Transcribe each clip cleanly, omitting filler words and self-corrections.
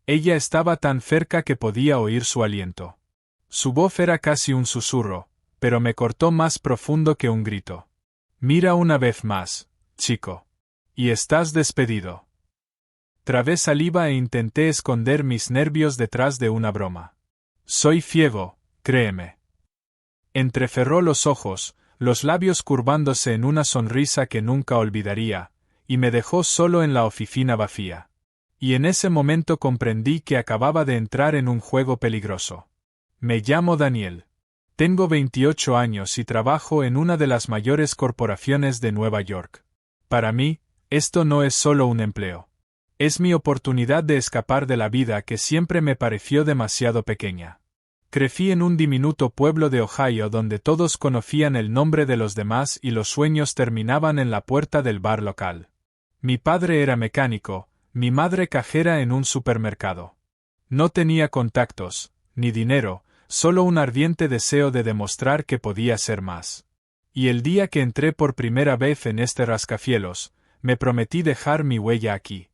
Ella estaba tan cerca que podía oír su aliento. Su voz era casi un susurro, pero me cortó más profundo que un grito. Mira una vez más, chico. Y estás despedido. Trabé saliva e intenté esconder mis nervios detrás de una broma. Soy ciego, créeme. Entrecerró los ojos, los labios curvándose en una sonrisa que nunca olvidaría, y me dejó solo en la oficina vacía. Y en ese momento comprendí que acababa de entrar en un juego peligroso. Me llamo Daniel. Tengo 28 años y trabajo en una de las mayores corporaciones de Nueva York. Para mí, esto no es solo un empleo. Es mi oportunidad de escapar de la vida que siempre me pareció demasiado pequeña. Crecí en un diminuto pueblo de Ohio donde todos conocían el nombre de los demás y los sueños terminaban en la puerta del bar local. Mi padre era mecánico, mi madre cajera en un supermercado. No tenía contactos, ni dinero, solo un ardiente deseo de demostrar que podía ser más. Y el día que entré por primera vez en este rascacielos, me prometí dejar mi huella aquí.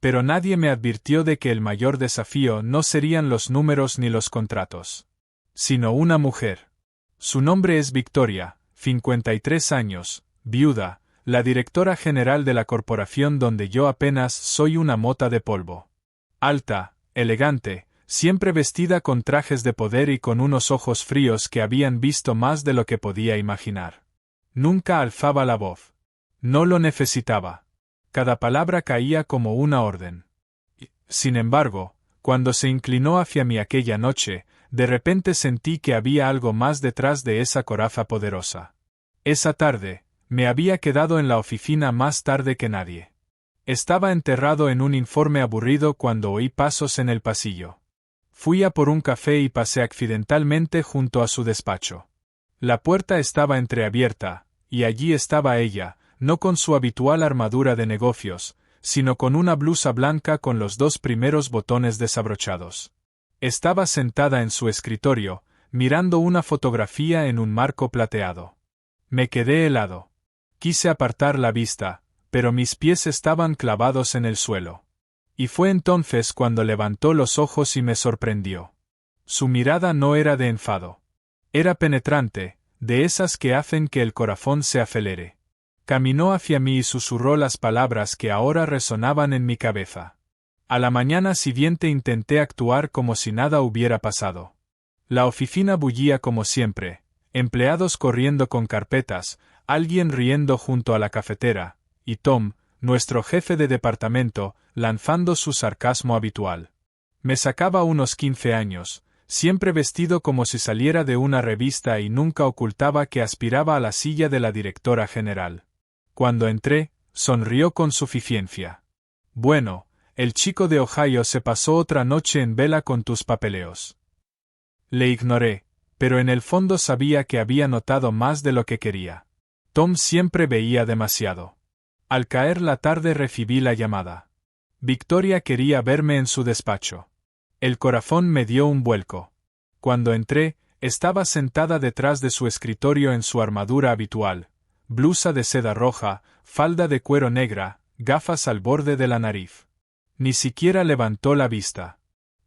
Pero nadie me advirtió de que el mayor desafío no serían los números ni los contratos, sino una mujer. Su nombre es Victoria, 53 años, viuda, la directora general de la corporación donde yo apenas soy una mota de polvo. Alta, elegante, siempre vestida con trajes de poder y con unos ojos fríos que habían visto más de lo que podía imaginar. Nunca alzaba la voz. No lo necesitaba. Cada palabra caía como una orden. Sin embargo, cuando se inclinó hacia mí aquella noche, de repente sentí que había algo más detrás de esa coraza poderosa. Esa tarde, me había quedado en la oficina más tarde que nadie. Estaba enterrado en un informe aburrido cuando oí pasos en el pasillo. Fui a por un café y pasé accidentalmente junto a su despacho. La puerta estaba entreabierta, y allí estaba ella, no con su habitual armadura de negocios, sino con una blusa blanca con los 2 primeros botones desabrochados. Estaba sentada en su escritorio, mirando una fotografía en un marco plateado. Me quedé helado. Quise apartar la vista, pero mis pies estaban clavados en el suelo. Y fue entonces cuando levantó los ojos y me sorprendió. Su mirada no era de enfado. Era penetrante, de esas que hacen que el corazón se acelere. Caminó hacia mí y susurró las palabras que ahora resonaban en mi cabeza. A la mañana siguiente intenté actuar como si nada hubiera pasado. La oficina bullía como siempre, empleados corriendo con carpetas, alguien riendo junto a la cafetera, y Tom, nuestro jefe de departamento, lanzando su sarcasmo habitual. Me sacaba unos 15 años, siempre vestido como si saliera de una revista y nunca ocultaba que aspiraba a la silla de la directora general. Cuando entré, sonrió con suficiencia. Bueno, el chico de Ohio se pasó otra noche en vela con tus papeleos. Le ignoré, pero en el fondo sabía que había notado más de lo que quería. Tom siempre veía demasiado. Al caer la tarde recibí la llamada. Victoria quería verme en su despacho. El corazón me dio un vuelco. Cuando entré, estaba sentada detrás de su escritorio en su armadura habitual. Blusa de seda roja, falda de cuero negra, gafas al borde de la nariz. Ni siquiera levantó la vista.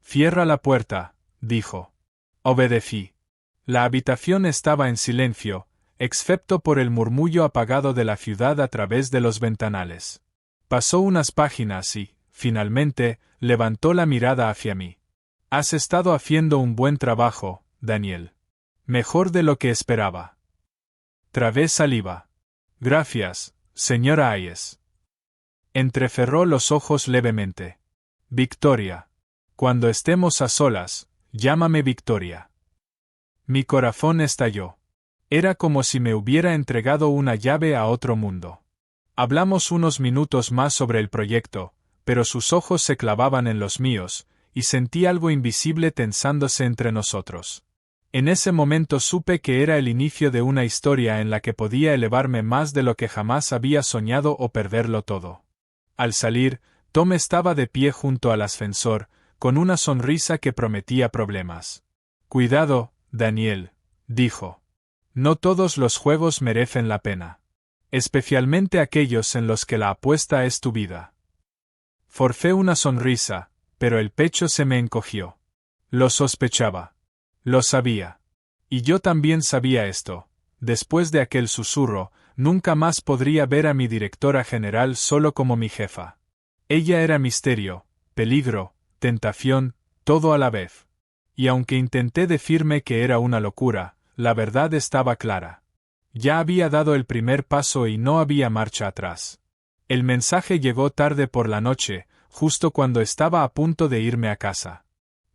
Cierra la puerta, dijo. Obedecí. La habitación estaba en silencio, excepto por el murmullo apagado de la ciudad a través de los ventanales. Pasó unas páginas y, finalmente, levantó la mirada hacia mí. Has estado haciendo un buen trabajo, Daniel. Mejor de lo que esperaba. Trabé saliva. Gracias, señora Hayes. Entrecerró los ojos levemente. Victoria. Cuando estemos a solas, llámame Victoria. Mi corazón estalló. Era como si me hubiera entregado una llave a otro mundo. Hablamos unos minutos más sobre el proyecto, pero sus ojos se clavaban en los míos, y sentí algo invisible tensándose entre nosotros. En ese momento supe que era el inicio de una historia en la que podía elevarme más de lo que jamás había soñado o perderlo todo. Al salir, Tom estaba de pie junto al ascensor, con una sonrisa que prometía problemas. Cuidado, Daniel, dijo. No todos los juegos merecen la pena. Especialmente aquellos en los que la apuesta es tu vida. Forcé una sonrisa, pero el pecho se me encogió. Lo sospechaba. Lo sabía. Y yo también sabía esto. Después de aquel susurro, nunca más podría ver a mi directora general solo como mi jefa. Ella era misterio, peligro, tentación, todo a la vez. Y aunque intenté decirme que era una locura, la verdad estaba clara. Ya había dado el primer paso y no había marcha atrás. El mensaje llegó tarde por la noche, justo cuando estaba a punto de irme a casa.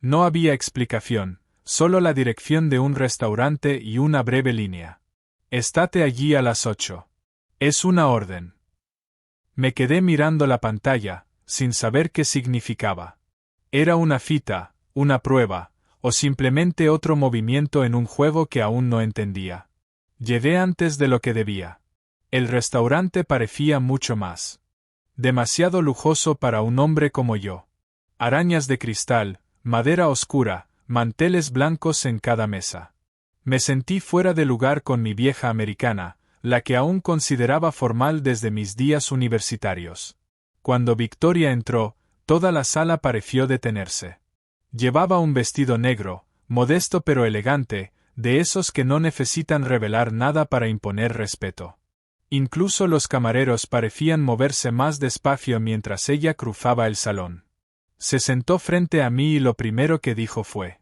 No había explicación, solo la dirección de un restaurante y una breve línea. Estate allí a las 8. Es una orden. Me quedé mirando la pantalla, sin saber qué significaba. ¿Era una cita, una prueba, o simplemente otro movimiento en un juego que aún no entendía? Llegué antes de lo que debía. El restaurante parecía mucho más. Demasiado lujoso para un hombre como yo. Arañas de cristal, madera oscura, manteles blancos en cada mesa. Me sentí fuera de lugar con mi vieja americana, la que aún consideraba formal desde mis días universitarios. Cuando Victoria entró, toda la sala pareció detenerse. Llevaba un vestido negro, modesto pero elegante, de esos que no necesitan revelar nada para imponer respeto. Incluso los camareros parecían moverse más despacio mientras ella cruzaba el salón. Se sentó frente a mí y lo primero que dijo fue: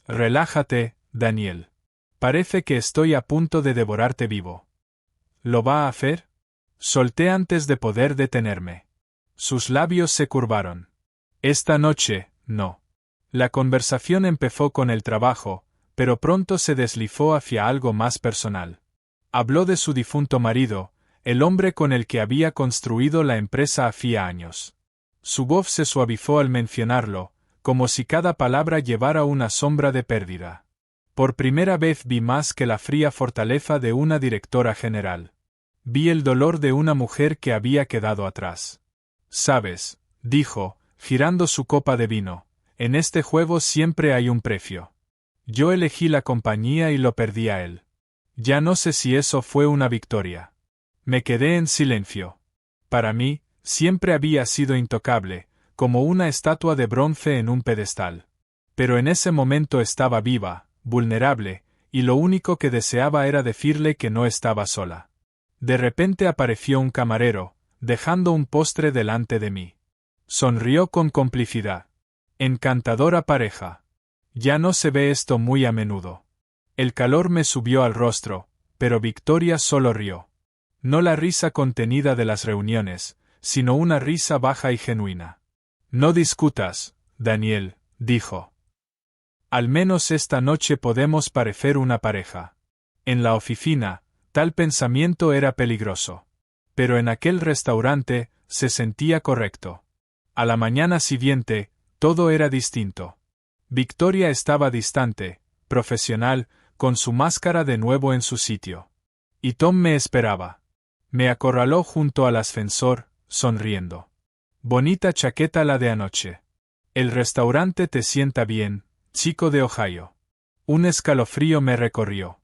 «Relájate, Daniel. Parece que estoy a punto de devorarte vivo». «¿Lo va a hacer?». Solté antes de poder detenerme. Sus labios se curvaron. «Esta noche, no». La conversación empezó con el trabajo, pero pronto se deslizó hacia algo más personal. Habló de su difunto marido, el hombre con el que había construido la empresa hacía años. Su voz se suavizó al mencionarlo, como si cada palabra llevara una sombra de pérdida. Por primera vez vi más que la fría fortaleza de una directora general. Vi el dolor de una mujer que había quedado atrás. «Sabes», dijo, girando su copa de vino, «en este juego siempre hay un precio. Yo elegí la compañía y lo perdí a él. Ya no sé si eso fue una victoria». Me quedé en silencio. Para mí, siempre había sido intocable, como una estatua de bronce en un pedestal. Pero en ese momento estaba viva, vulnerable, y lo único que deseaba era decirle que no estaba sola. De repente apareció un camarero, dejando un postre delante de mí. Sonrió con complicidad. Encantadora pareja. Ya no se ve esto muy a menudo. El calor me subió al rostro, pero Victoria solo rió. No la risa contenida de las reuniones, sino una risa baja y genuina. «No discutas, Daniel», dijo. «Al menos esta noche podemos parecer una pareja». En la oficina, tal pensamiento era peligroso. Pero en aquel restaurante, se sentía correcto. A la mañana siguiente, todo era distinto. Victoria estaba distante, profesional, con su máscara de nuevo en su sitio. Y Tom me esperaba. Me acorraló junto al ascensor, sonriendo. «Bonita chaqueta la de anoche. El restaurante te sienta bien, chico de Ohio». Un escalofrío me recorrió.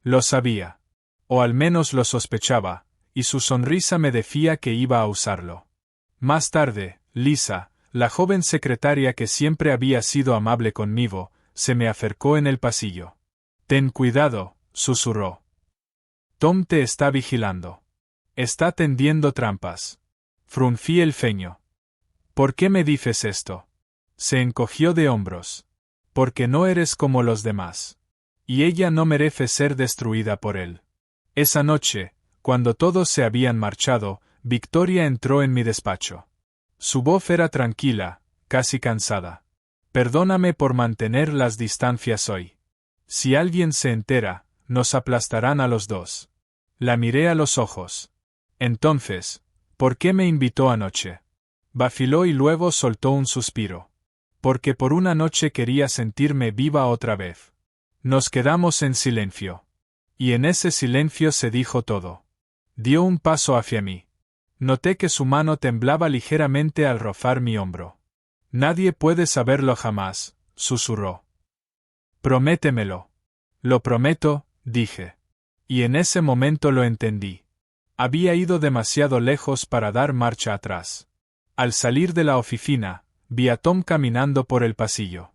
Lo sabía. O al menos lo sospechaba, y su sonrisa me decía que iba a usarlo. Más tarde, Lisa, la joven secretaria que siempre había sido amable conmigo, se me acercó en el pasillo. «Ten cuidado», susurró. «Tom te está vigilando. Está tendiendo trampas». Fruncí el ceño. «¿Por qué me dices esto?». Se encogió de hombros. «Porque no eres como los demás. Y ella no merece ser destruida por él». Esa noche, cuando todos se habían marchado, Victoria entró en mi despacho. Su voz era tranquila, casi cansada. «Perdóname por mantener las distancias hoy. Si alguien se entera, nos aplastarán a los dos». La miré a los ojos. «Entonces, ¿por qué me invitó anoche?». Vaciló y luego soltó un suspiro. «Porque por una noche quería sentirme viva otra vez». Nos quedamos en silencio. Y en ese silencio se dijo todo. Dio un paso hacia mí. Noté que su mano temblaba ligeramente al rozar mi hombro. «Nadie puede saberlo jamás», susurró. «Prométemelo». «Lo prometo», dije. Y en ese momento lo entendí. Había ido demasiado lejos para dar marcha atrás. Al salir de la oficina, vi a Tom caminando por el pasillo.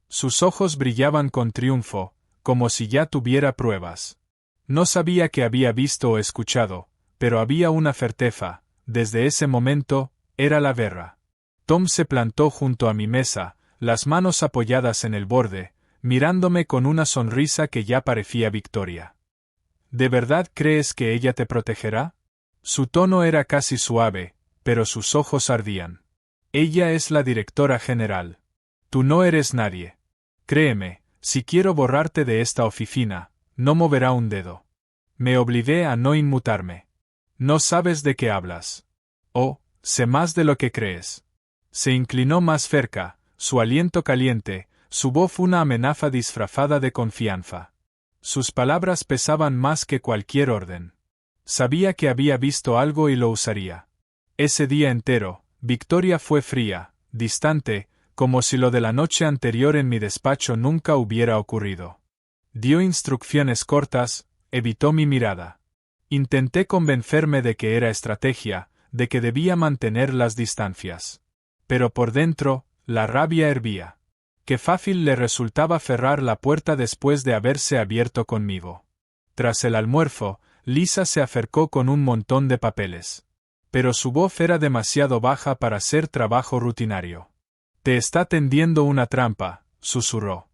Sus ojos brillaban con triunfo, como si ya tuviera pruebas. No sabía qué había visto o escuchado, pero había una certeza: desde ese momento, era la guerra. Tom se plantó junto a mi mesa, las manos apoyadas en el borde, mirándome con una sonrisa que ya parecía victoria. ¿De verdad crees que ella te protegerá? Su tono era casi suave, pero sus ojos ardían. Ella es la directora general. Tú no eres nadie. Créeme, si quiero borrarte de esta oficina, no moverá un dedo. Me obligué a no inmutarme. No sabes de qué hablas. Oh, sé más de lo que crees. Se inclinó más cerca, su aliento caliente, su voz una amenaza disfrazada de confianza. Sus palabras pesaban más que cualquier orden. Sabía que había visto algo y lo usaría. Ese día entero, Victoria fue fría, distante, como si lo de la noche anterior en mi despacho nunca hubiera ocurrido. Dio instrucciones cortas, evitó mi mirada. Intenté convencerme de que era estrategia, de que debía mantener las distancias. Pero por dentro, la rabia hervía. Qué fácil le resultaba cerrar la puerta después de haberse abierto conmigo. Tras el almuerzo, Lisa se acercó con un montón de papeles. Pero su voz era demasiado baja para ser trabajo rutinario. Te está tendiendo una trampa, susurró.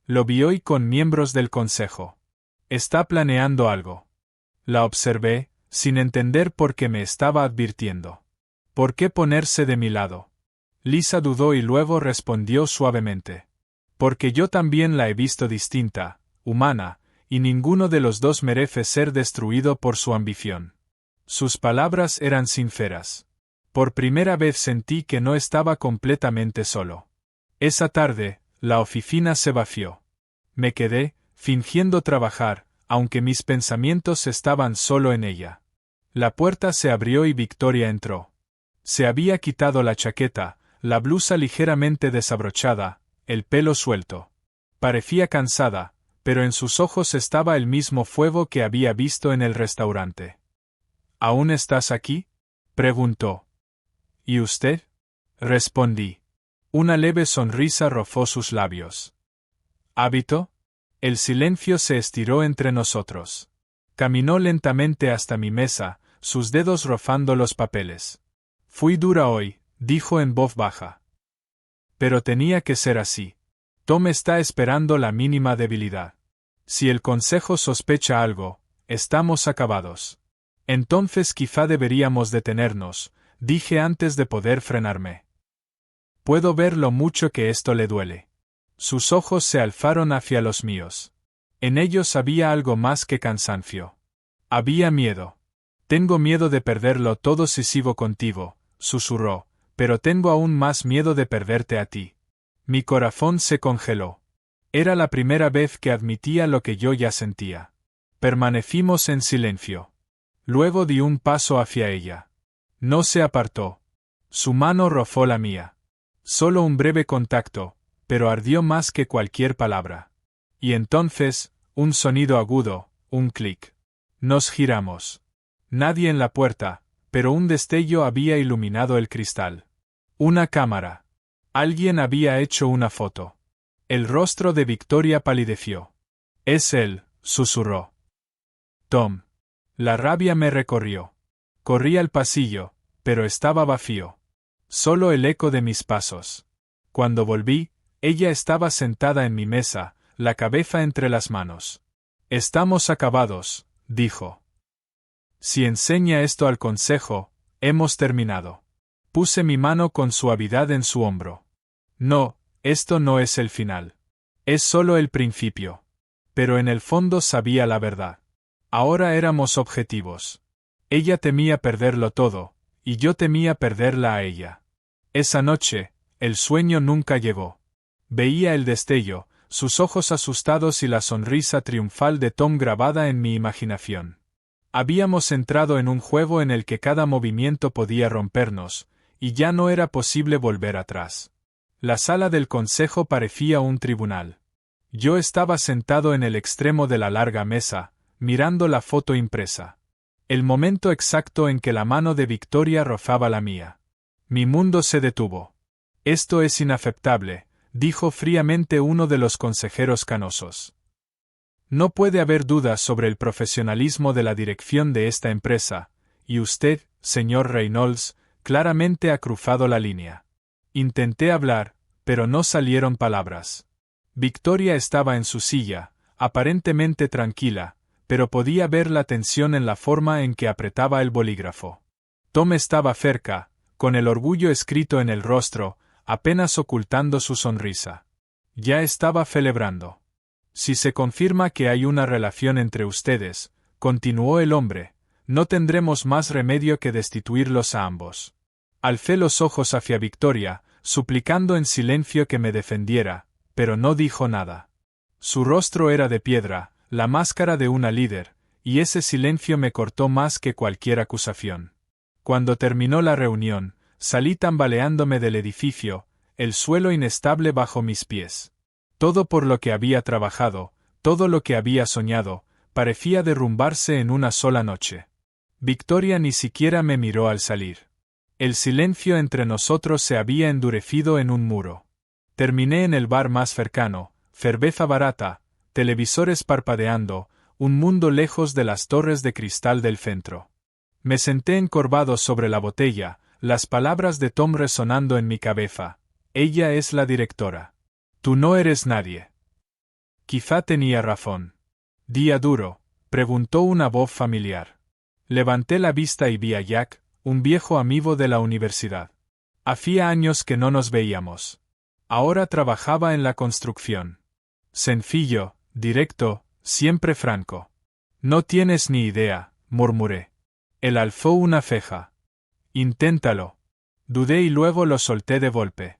Lo vi hoy con miembros del consejo. Está planeando algo. La observé, sin entender por qué me estaba advirtiendo. ¿Por qué ponerse de mi lado? Lisa dudó y luego respondió suavemente. Porque yo también la he visto distinta, humana, y ninguno de los dos merece ser destruido por su ambición. Sus palabras eran sinceras. Por primera vez sentí que no estaba completamente solo. Esa tarde, la oficina se vació. Me quedé, fingiendo trabajar, aunque mis pensamientos estaban solo en ella. La puerta se abrió y Victoria entró. Se había quitado la chaqueta, la blusa ligeramente desabrochada, el pelo suelto. Parecía cansada, pero en sus ojos estaba el mismo fuego que había visto en el restaurante. ¿Aún estás aquí?, preguntó. ¿Y usted? Respondí. Una leve sonrisa rozó sus labios. ¿Hábito? El silencio se estiró entre nosotros. Caminó lentamente hasta mi mesa, sus dedos rozando los papeles. Fui dura hoy, dijo en voz baja. Pero tenía que ser así. Tom está esperando la mínima debilidad. Si el consejo sospecha algo, estamos acabados. Entonces quizá deberíamos detenernos, dije antes de poder frenarme. Puedo ver lo mucho que esto le duele. Sus ojos se alzaron hacia los míos. En ellos había algo más que cansancio. Había miedo. Tengo miedo de perderlo todo si sigo contigo, susurró, pero tengo aún más miedo de perderte a ti. Mi corazón se congeló. Era la primera vez que admitía lo que yo ya sentía. Permanecimos en silencio. Luego di un paso hacia ella. No se apartó. Su mano rozó la mía. Solo un breve contacto, pero ardió más que cualquier palabra. Y entonces, un sonido agudo, un clic. Nos giramos. Nadie en la puerta, pero un destello había iluminado el cristal. Una cámara. Alguien había hecho una foto. El rostro de Victoria palideció. Es él, susurró. Tom. La rabia me recorrió. Corrí al pasillo, pero estaba vacío. Solo el eco de mis pasos. Cuando volví, ella estaba sentada en mi mesa, la cabeza entre las manos. Estamos acabados, dijo. Si enseña esto al consejo, hemos terminado. Puse mi mano con suavidad en su hombro. No, esto no es el final. Es solo el principio. Pero en el fondo sabía la verdad. Ahora éramos objetivos. Ella temía perderlo todo, y yo temía perderla a ella. Esa noche, el sueño nunca llegó. Veía el destello, sus ojos asustados y la sonrisa triunfal de Tom grabada en mi imaginación. Habíamos entrado en un juego en el que cada movimiento podía rompernos, y ya no era posible volver atrás. La sala del consejo parecía un tribunal. Yo estaba sentado en el extremo de la larga mesa, mirando la foto impresa. El momento exacto en que la mano de Victoria rozaba la mía. Mi mundo se detuvo. Esto es inaceptable, dijo fríamente uno de los consejeros canosos. No puede haber dudas sobre el profesionalismo de la dirección de esta empresa, y usted, señor Reynolds, claramente ha cruzado la línea. Intenté hablar, pero no salieron palabras. Victoria estaba en su silla, aparentemente tranquila, pero podía ver la tensión en la forma en que apretaba el bolígrafo. Tom estaba cerca, con el orgullo escrito en el rostro, apenas ocultando su sonrisa. Ya estaba celebrando. Si se confirma que hay una relación entre ustedes, continuó el hombre, no tendremos más remedio que destituirlos a ambos. Alcé los ojos hacia Victoria, suplicando en silencio que me defendiera, pero no dijo nada. Su rostro era de piedra, la máscara de una líder, y ese silencio me cortó más que cualquier acusación. Cuando terminó la reunión, salí tambaleándome del edificio, el suelo inestable bajo mis pies. Todo por lo que había trabajado, todo lo que había soñado, parecía derrumbarse en una sola noche. Victoria ni siquiera me miró al salir. El silencio entre nosotros se había endurecido en un muro. Terminé en el bar más cercano, cerveza barata, televisores parpadeando, un mundo lejos de las torres de cristal del centro. Me senté encorvado sobre la botella, las palabras de Tom resonando en mi cabeza. Ella es la directora. Tú no eres nadie. Quizá tenía razón. ¿Día duro?, preguntó una voz familiar. Levanté la vista y vi a Jack, un viejo amigo de la universidad. Hacía años que no nos veíamos. Ahora trabajaba en la construcción. Sencillo, directo, siempre franco. No tienes ni idea, murmuré. Él alzó una ceja. Inténtalo. Dudé y luego lo solté de golpe.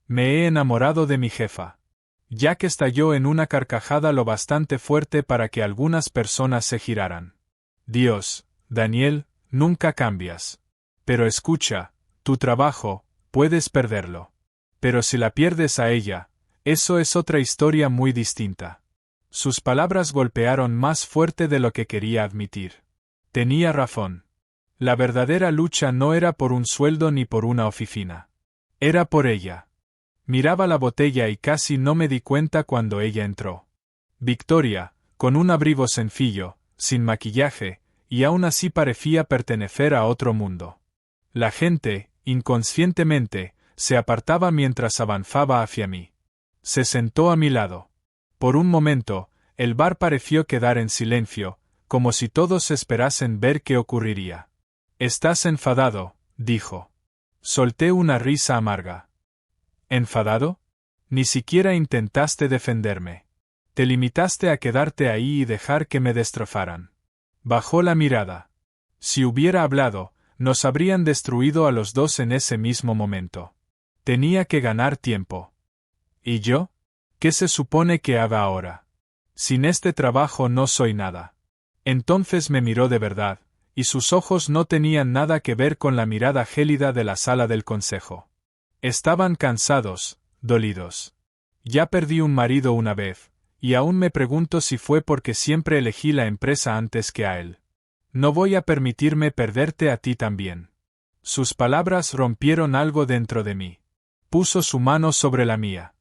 Me he enamorado de mi jefa. Jack estalló en una carcajada lo bastante fuerte para que algunas personas se giraran. Dios, Daniel, nunca cambias. Pero escucha, tu trabajo, puedes perderlo. Pero si la pierdes a ella, eso es otra historia muy distinta. Sus palabras golpearon más fuerte de lo que quería admitir. Tenía razón. La verdadera lucha no era por un sueldo ni por una oficina. Era por ella. Miraba la botella y casi no me di cuenta cuando ella entró. Victoria, con un abrigo sencillo, sin maquillaje, y aún así parecía pertenecer a otro mundo. La gente, inconscientemente, se apartaba mientras avanzaba hacia mí. Se sentó a mi lado. Por un momento, el bar pareció quedar en silencio, como si todos esperasen ver qué ocurriría. «Estás enfadado», dijo. Solté una risa amarga. ¿Enfadado? Ni siquiera intentaste defenderme. Te limitaste a quedarte ahí y dejar que me destrozaran. Bajó la mirada. Si hubiera hablado, nos habrían destruido a los dos en ese mismo momento. Tenía que ganar tiempo. ¿Y yo? ¿Qué se supone que haga ahora? Sin este trabajo no soy nada. Entonces me miró de verdad, y sus ojos no tenían nada que ver con la mirada gélida de la sala del consejo. Estaban cansados, dolidos. Ya perdí un marido una vez, y aún me pregunto si fue porque siempre elegí la empresa antes que a él. No voy a permitirme perderte a ti también. Sus palabras rompieron algo dentro de mí. Puso su mano sobre la mía.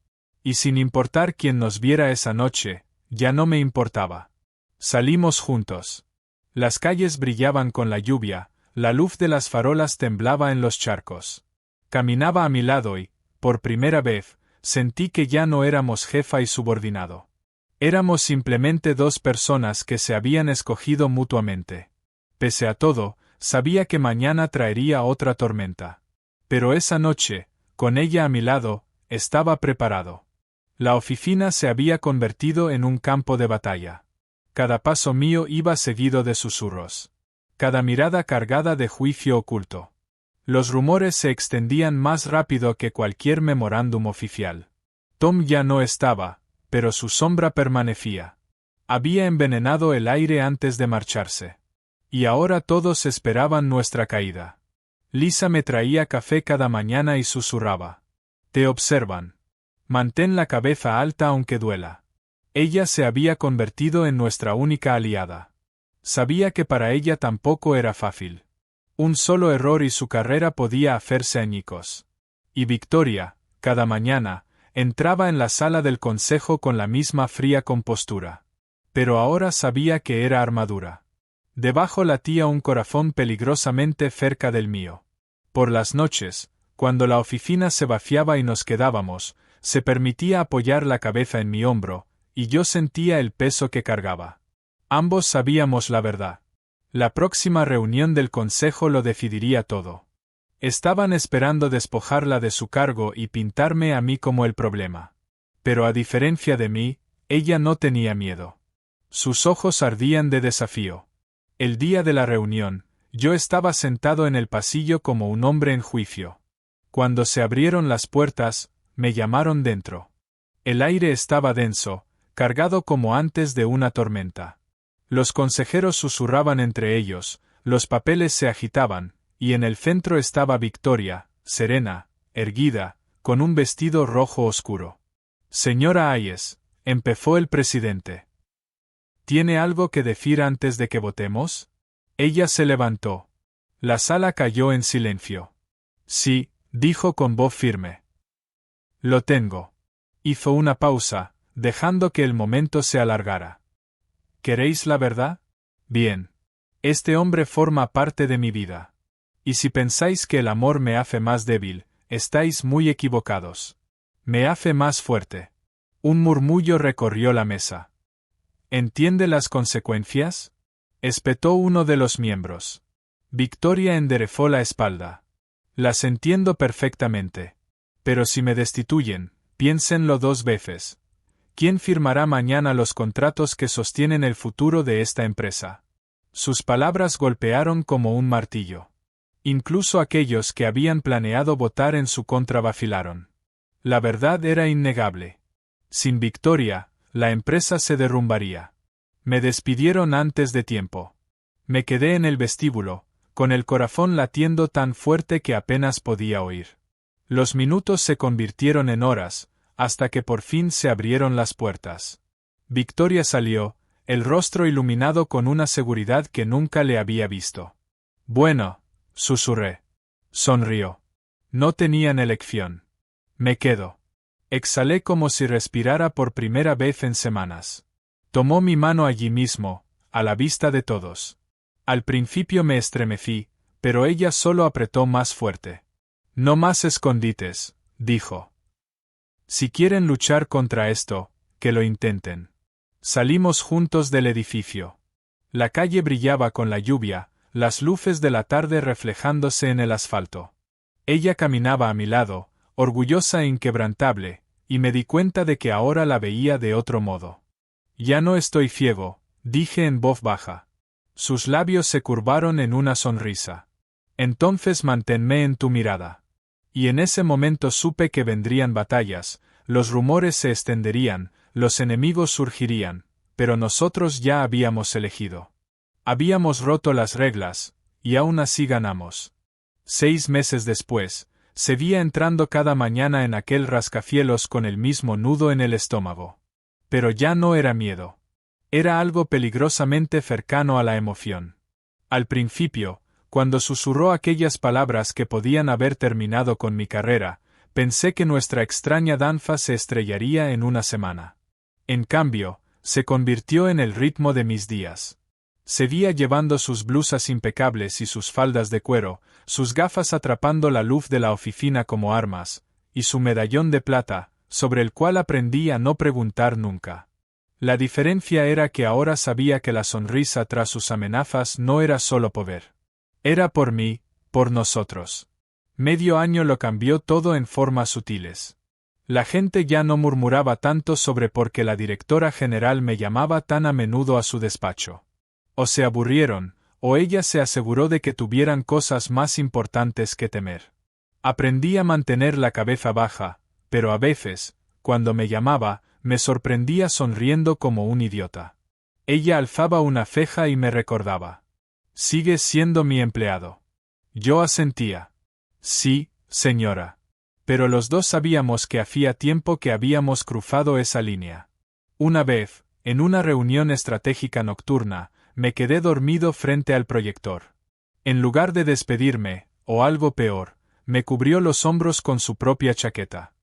Y sin importar quién nos viera esa noche, ya no me importaba. Salimos juntos. Las calles brillaban con la lluvia, la luz de las farolas temblaba en los charcos. Caminaba a mi lado y, por primera vez, sentí que ya no éramos jefa y subordinado. Éramos simplemente dos personas que se habían escogido mutuamente. Pese a todo, sabía que mañana traería otra tormenta. Pero esa noche, con ella a mi lado, estaba preparado. La oficina se había convertido en un campo de batalla. Cada paso mío iba seguido de susurros. Cada mirada cargada de juicio oculto. Los rumores se extendían más rápido que cualquier memorándum oficial. Tom ya no estaba, pero su sombra permanecía. Había envenenado el aire antes de marcharse. Y ahora todos esperaban nuestra caída. Lisa me traía café cada mañana y susurraba. Te observan. Mantén la cabeza alta aunque duela. Ella se había convertido en nuestra única aliada. Sabía que para ella tampoco era fácil. Un solo error y su carrera podía hacerse añicos. Y Victoria, cada mañana, entraba en la sala del consejo con la misma fría compostura. Pero ahora sabía que era armadura. Debajo latía un corazón peligrosamente cerca del mío. Por las noches, cuando la oficina se vaciaba y nos quedábamos, se permitía apoyar la cabeza en mi hombro, y yo sentía el peso que cargaba. Ambos sabíamos la verdad. La próxima reunión del consejo lo decidiría todo. Estaban esperando despojarla de su cargo y pintarme a mí como el problema. Pero a diferencia de mí, ella no tenía miedo. Sus ojos ardían de desafío. El día de la reunión, yo estaba sentado en el pasillo como un hombre en juicio. Cuando se abrieron las puertas, me llamaron dentro. El aire estaba denso, cargado como antes de una tormenta. Los consejeros susurraban entre ellos, los papeles se agitaban, y en el centro estaba Victoria, serena, erguida, con un vestido rojo oscuro. Señora Hayes, empezó el presidente. ¿Tiene algo que decir antes de que votemos? Ella se levantó. La sala cayó en silencio. Sí, dijo con voz firme. Lo tengo. Hizo una pausa, dejando que el momento se alargara. ¿Queréis la verdad? Bien. Este hombre forma parte de mi vida. Y si pensáis que el amor me hace más débil, estáis muy equivocados. Me hace más fuerte. Un murmullo recorrió la mesa. ¿Entiende las consecuencias? Espetó uno de los miembros. Victoria enderezó la espalda. Las entiendo perfectamente. Pero si me destituyen, piénsenlo 2 veces. ¿Quién firmará mañana los contratos que sostienen el futuro de esta empresa? Sus palabras golpearon como un martillo. Incluso aquellos que habían planeado votar en su contra vacilaron. La verdad era innegable. Sin Victoria, la empresa se derrumbaría. Me despidieron antes de tiempo. Me quedé en el vestíbulo, con el corazón latiendo tan fuerte que apenas podía oír. Los minutos se convirtieron en horas, hasta que por fin se abrieron las puertas. Victoria salió, el rostro iluminado con una seguridad que nunca le había visto. Bueno, susurré. Sonrió. No tenían elección. Me quedo. Exhalé como si respirara por primera vez en semanas. Tomó mi mano allí mismo, a la vista de todos. Al principio me estremecí, pero ella solo apretó más fuerte. No más escondites, dijo. Si quieren luchar contra esto, que lo intenten. Salimos juntos del edificio. La calle brillaba con la lluvia, las luces de la tarde reflejándose en el asfalto. Ella caminaba a mi lado, orgullosa e inquebrantable, y me di cuenta de que ahora la veía de otro modo. Ya no estoy ciego, dije en voz baja. Sus labios se curvaron en una sonrisa. Entonces manténme en tu mirada. Y en ese momento supe que vendrían batallas, los rumores se extenderían, los enemigos surgirían, pero nosotros ya habíamos elegido. Habíamos roto las reglas, y aún así ganamos. 6 meses después, seguía entrando cada mañana en aquel rascacielos con el mismo nudo en el estómago. Pero ya no era miedo. Era algo peligrosamente cercano a la emoción. Al principio, cuando susurró aquellas palabras que podían haber terminado con mi carrera, pensé que nuestra extraña danza se estrellaría en una semana. En cambio, se convirtió en el ritmo de mis días. Seguía llevando sus blusas impecables y sus faldas de cuero, sus gafas atrapando la luz de la oficina como armas, y su medallón de plata, sobre el cual aprendí a no preguntar nunca. La diferencia era que ahora sabía que la sonrisa tras sus amenazas no era solo poder. Era por mí, por nosotros. Medio año lo cambió todo en formas sutiles. La gente ya no murmuraba tanto sobre por qué la directora general me llamaba tan a menudo a su despacho. O se aburrieron, o ella se aseguró de que tuvieran cosas más importantes que temer. Aprendí a mantener la cabeza baja, pero a veces, cuando me llamaba, me sorprendía sonriendo como un idiota. Ella alzaba una ceja y me recordaba. «¿Sigues siendo mi empleado?» Yo asentía. «Sí, señora». Pero los dos sabíamos que hacía tiempo que habíamos cruzado esa línea. Una vez, en una reunión estratégica nocturna, me quedé dormido frente al proyector. En lugar de despedirme, o algo peor, me cubrió los hombros con su propia chaqueta.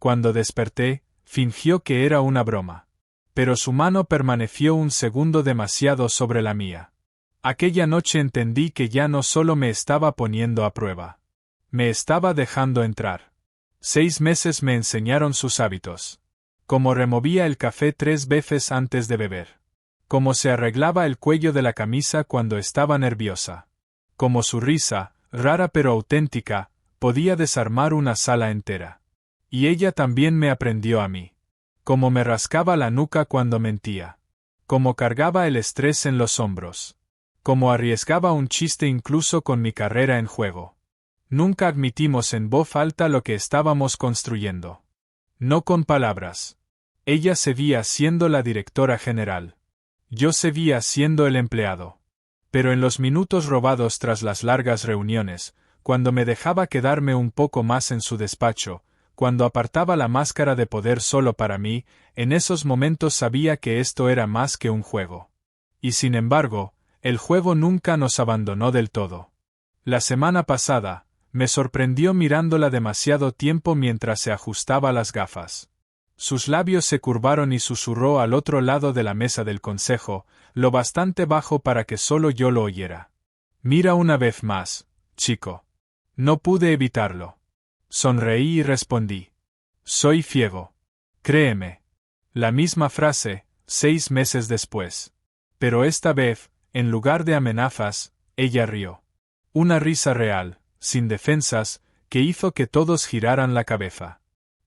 Cuando desperté, fingió que era una broma. Pero su mano permaneció un segundo demasiado sobre la mía. Aquella noche entendí que ya no solo me estaba poniendo a prueba. Me estaba dejando entrar. 6 meses me enseñaron sus hábitos. Cómo removía el café 3 veces antes de beber. Cómo se arreglaba el cuello de la camisa cuando estaba nerviosa. Cómo su risa, rara pero auténtica, podía desarmar una sala entera. Y ella también me aprendió a mí. Cómo me rascaba la nuca cuando mentía. Cómo cargaba el estrés en los hombros. Cómo arriesgaba un chiste incluso con mi carrera en juego. Nunca admitimos en voz alta lo que estábamos construyendo. No con palabras. Ella seguía siendo la directora general. Yo seguía siendo el empleado. Pero en los minutos robados tras las largas reuniones, cuando me dejaba quedarme un poco más en su despacho, cuando apartaba la máscara de poder solo para mí, en esos momentos sabía que esto era más que un juego. Y sin embargo, el juego nunca nos abandonó del todo. La semana pasada, me sorprendió mirándola demasiado tiempo mientras se ajustaba las gafas. Sus labios se curvaron y susurró al otro lado de la mesa del consejo, lo bastante bajo para que solo yo lo oyera. Mira una vez más, chico. No pude evitarlo. Sonreí y respondí. Soy ciego. Créeme. La misma frase, 6 meses después. Pero esta vez, en lugar de amenazas, ella rió. Una risa real, sin defensas, que hizo que todos giraran la cabeza.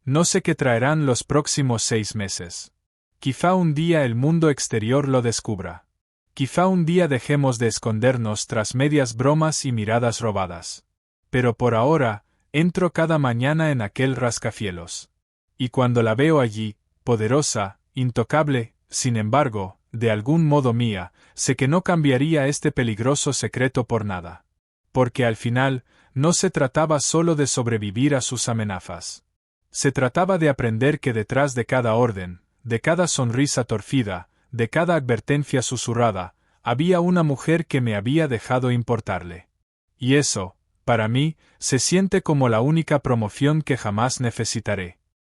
No sé qué traerán los próximos 6 meses. Quizá un día el mundo exterior lo descubra. Quizá un día dejemos de escondernos tras medias bromas y miradas robadas. Pero por ahora, entro cada mañana en aquel rascacielos. Y cuando la veo allí, poderosa, intocable, sin embargo, de algún modo mía, sé que no cambiaría este peligroso secreto por nada. Porque al final, no se trataba solo de sobrevivir a sus amenazas. Se trataba de aprender que detrás de cada orden, de cada sonrisa torcida, de cada advertencia susurrada, había una mujer que me había dejado importarle. Y eso, para mí, se siente como la única promoción que jamás necesitaré.